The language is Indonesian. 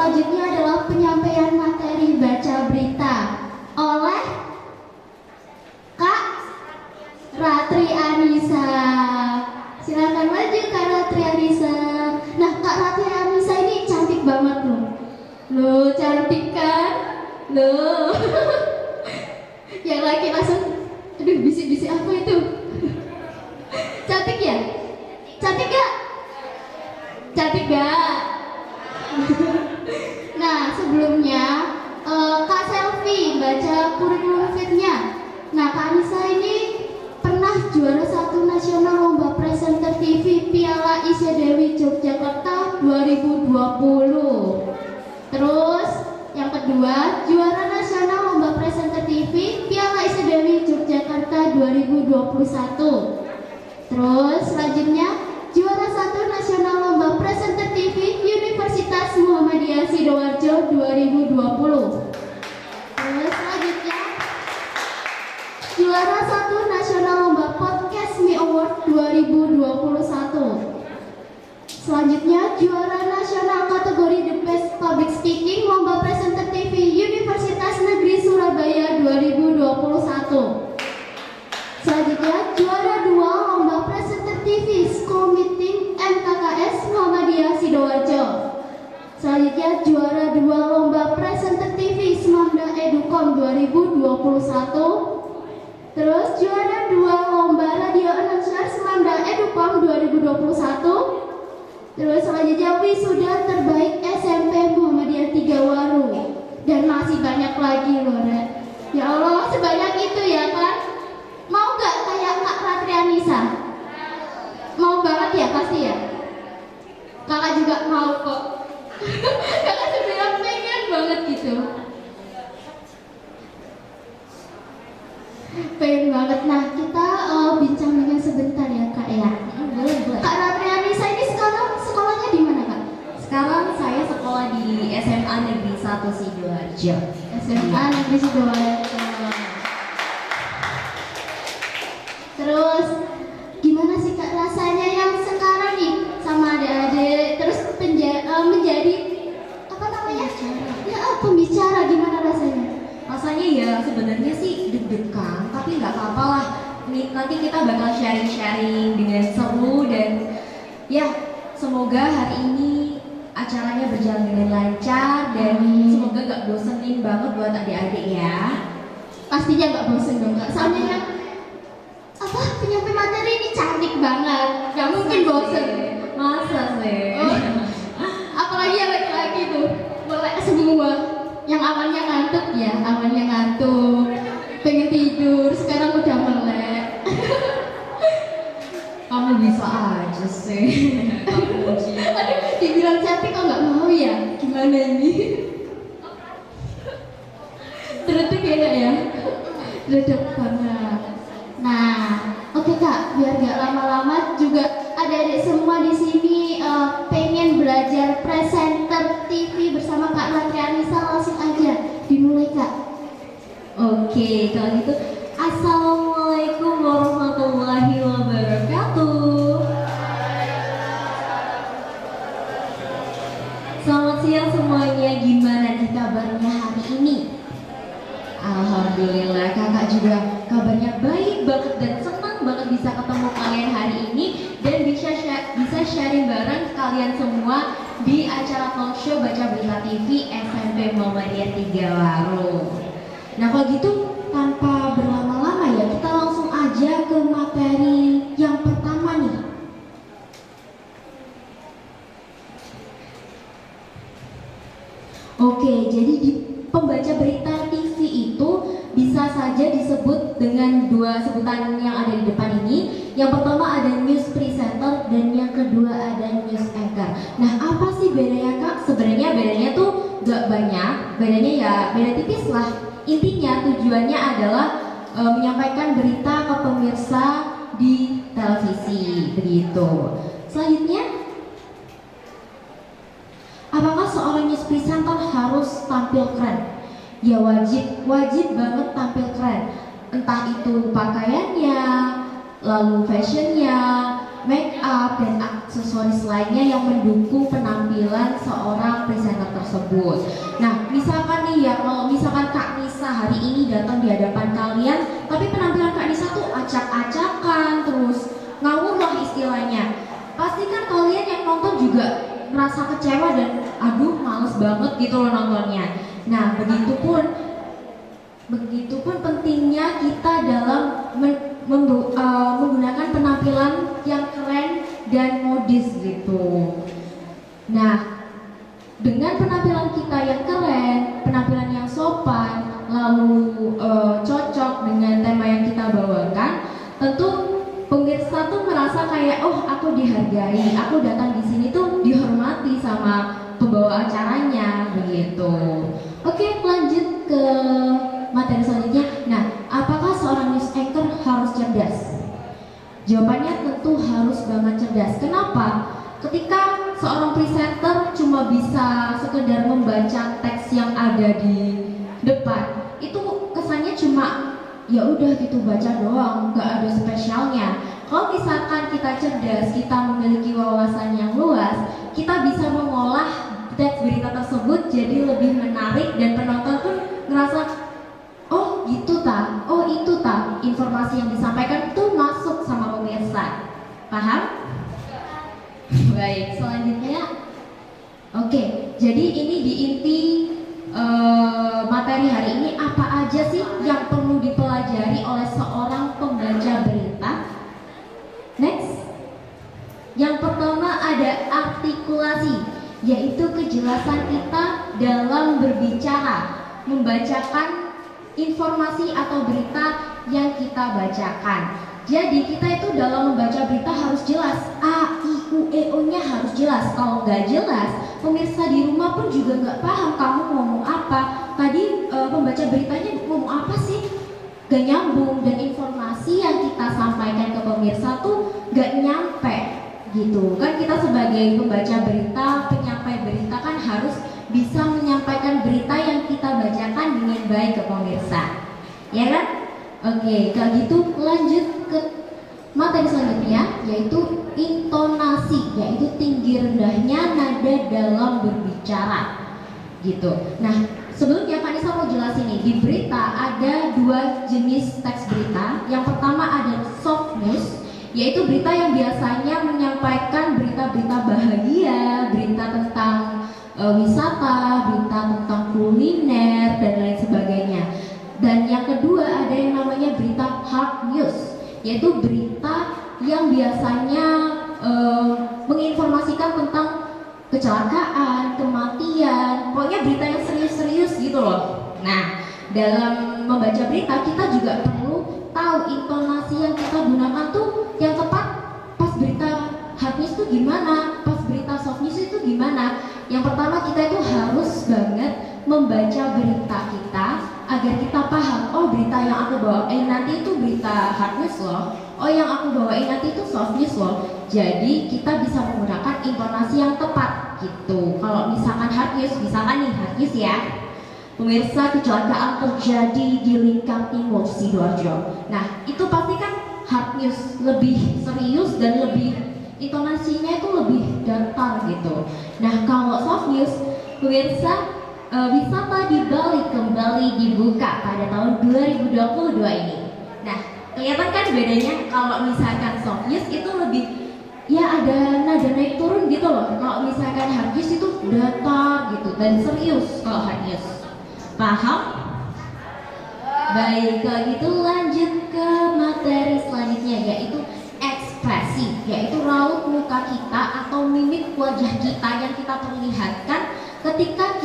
selanjutnya adalah penyampaian materi baca berita oleh Kak Ratri Anissa. Silakan maju Kak Ratri Anissa. Nah, Kak Ratri Anissa ini cantik banget loh. Loh, cantik kan? Loh. Yang laki langsung, aduh bisik-bisik apa itu? Cantik ya? Cantik gak? Cantik gak? Nah, sebelumnya Kak Selvi baca kurikulum fitnya. Nah, Kak Anissa ini pernah juara 1 nasional lomba presenter TV Piala Isya Dewi Yogyakarta 2020. Terus yang kedua, juara nasional lomba presenter TV Piala Isya Dewi Yogyakarta 2021. Terus selanjutnya juara 1 nasional lomba presenter TV Universitas Muhammadiyah Sidoarjo 2020. Terus selanjutnya juara 1 nasional lomba podcast Me Award 2021. Selanjutnya juara nasional kategori The Best Public Speaking lomba presenter TV Universitas Negeri Surabaya 2021. Selanjutnya juara 2 lomba presenter TV School Meeting MKKS Muhammadiyah Sidoarjo. Selanjutnya juara 2 lomba presenter TV Semanda Educom 2021. Terus juara 2 lomba radio announcer Semanda Educom 2021. Terus selanjutnya wisuda terbaik SMP Muhammadiyah 3 Waru. Dan masih banyak lagi loh, Red. Ya Allah, sebanyak itu ya kan? Mau gak kayak Kak Ratri Anissa? Mau banget ya pasti ya? Kakak juga mau kok. Kakak sebenarnya pengen banget gitu. Pengen banget. Nah, kita bincang dengan sebentar ya Kak ya. Boleh. Kak Ratri Anissa ini sekarang sekolahnya di mana Kak? Sekarang saya sekolah di SMA Negeri 1 Sidoarjo. SMA Negeri Sidoarjo. Terus gimana sih Kak rasanya yang sekarang nih sama adik-adik terus menjadi apa namanya? Pembicara gimana rasanya? Rasanya ya sebenarnya sih deg-degan, tapi nggak apa-apa lah. Nanti kita bakal sharing-sharing dengan seru dan ya semoga hari ini acaranya berjalan dengan lancar dan semoga nggak bosenin banget buat adik-adik ya. Pastinya nggak bosen dong Kak. Soalnya yang penyampai materi ini cantik banget, nggak mungkin bosen. Masa sih? Apalagi yang laki-laki tuh melek semua. Yang awalnya ngantuk, pengen tidur, sekarang udah melek. Kamu bisa aja sih. Aduh, dibilang cantik kok nggak mau ya? Gimana ini? Terus beda ya? Redep banget. Nah, oke Kak, biar gak lama-lama juga adik-adik semua di sini pengen belajar presenter TV bersama Kak Ratri Anissa, langsung aja dimulai Kak. Oke, kalau gitu Assalamualaikum warahmatullahi wabarakatuh. Selamat siang semuanya, gimana nih kabarnya hari ini? Alhamdulillah, kakak juga kabarnya baik banget dan senang banget bisa ketemu kalian hari ini dan bisa sharing bareng kalian semua di acara talk show Baca Berita TV SMP Muhammadiyah 3 Waru. Nah kalau gitu tanpa berlama-lama ya kita langsung aja ke materi yang pertama nih. Oke, jadi di pembaca berita TV itu bisa saja disebut dengan dua sebutan yang ada di depan ini. Yang pertama ada news presenter dan yang kedua ada news anchor. Nah, apa sih bedanya Kak? Sebenarnya bedanya tuh gak banyak, bedanya ya beda tipis lah. Intinya tujuannya adalah menyampaikan berita ke pemirsa di televisi, begitu. Selanjutnya, apakah seorang news presenter harus tampil keren? Ya wajib banget tampil keren. Entah itu pakaiannya, lalu fashionnya, make up dan aksesoris lainnya yang mendukung penampilan seorang presenter tersebut. Nah, misalkan nih ya, kalau misalkan Kak Nisa hari ini datang di hadapan kalian, tapi penampilan Kak Nisa tuh acak-acakan, terus ngawur lah istilahnya. Pasti kan kalian yang nonton juga merasa kecewa dan aduh males banget gitu loh nontonnya. Nah, begitupun pentingnya kita dalam menggunakan penampilan yang keren dan modis gitu. Nah, dengan penampilan kita yang keren, penampilan yang sopan, lalu cocok dengan tema yang kita bawakan, tentu pemirsa tuh merasa kayak oh aku dihargai, aku datang di sini tuh dihormati sama pembawa acaranya begitu. Oke, lanjut ke materi selanjutnya. Nah, apakah seorang news anchor harus cerdas? Jawabannya tentu harus banget cerdas. Kenapa? Ketika seorang presenter cuma bisa sekedar membaca teks yang ada di depan, itu kesannya cuma ya udah gitu baca doang, nggak ada spesialnya. Kalau misalkan kita cerdas, kita memiliki wawasan yang luas, kita bisa mengolah teks berita tersebut jadi lebih menarik dan penonton pun ngerasa oh gitu ta, oh itu ta, informasi yang disampaikan tuh masuk sama pemirsa. Paham? Baik, selanjutnya oke, jadi ini di inti materi hari ini apa aja sih yang perlu dipelajari oleh seorang pembaca berita? Next. Yang pertama ada artikulasi, yaitu kejelasan kita dalam berbicara, membacakan informasi atau berita yang kita bacakan. Jadi kita itu dalam membaca berita harus jelas, A, I, U, E, O nya harus jelas. Kalau nggak jelas, pemirsa di rumah pun juga nggak paham kamu ngomong apa. Tadi pembaca beritanya ngomong apa sih? Gak nyambung, dan informasi yang kita sampaikan ke pemirsa tuh gak nyampe gitu. Kan kita sebagai pembaca berita, penyampai berita kan harus bisa menyampaikan berita yang kita bacakan dengan baik ke pemirsa, ya kan? Oke, kalau gitu lanjut ke materi selanjutnya, yaitu intonasi, yaitu tinggi rendahnya nada dalam berbicara gitu. Nah, sebelumnya Kak Nisa mau jelasin nih, di berita ada dua jenis teks berita. Yang pertama ada soft news, yaitu berita yang biasanya menyampaikan berita-berita bahagia, berita tentang wisata, berita tentang kuliner dan lain sebagainya. Dan yang kedua ada yang namanya berita hard news, yaitu berita yang biasanya menginformasikan tentang kecelakaan, kematian, pokoknya berita yang serius-serius gitu loh. Nah, dalam membaca berita kita juga perlu tahu intonasi yang kita gunakan tuh yang tepat. Pas berita hard news tuh gimana, pas berita soft news itu gimana. Yang pertama kita itu harus banget membaca berita kita agar kita paham, oh berita yang aku bawain nanti itu berita hard news loh, oh yang aku bawain nanti itu soft news loh. Jadi kita bisa menggunakan intonasi yang tepat gitu. Kalau misalkan hard news, misalkan nih hard news ya, pemirsa kecelakaan terjadi di Lingkar Timur Sidoarjo. Nah itu pasti kan hard news, lebih serius dan lebih intonasinya itu lebih datar gitu. Nah kalau soft news, pemirsa, wisata di Bali kembali dibuka pada tahun 2022 ini. Nah, kelihatan kan bedanya. Kalau misalkan soft news itu lebih ya ada nada naik turun gitu loh. Kalau misalkan hard news itu datar gitu dan serius kalau hard news. Paham? Baik, kalau gitu lanjut ke materi selanjutnya, yaitu ekspresi, yaitu raut muka kita atau mimik wajah kita yang kita perlihatkan ketika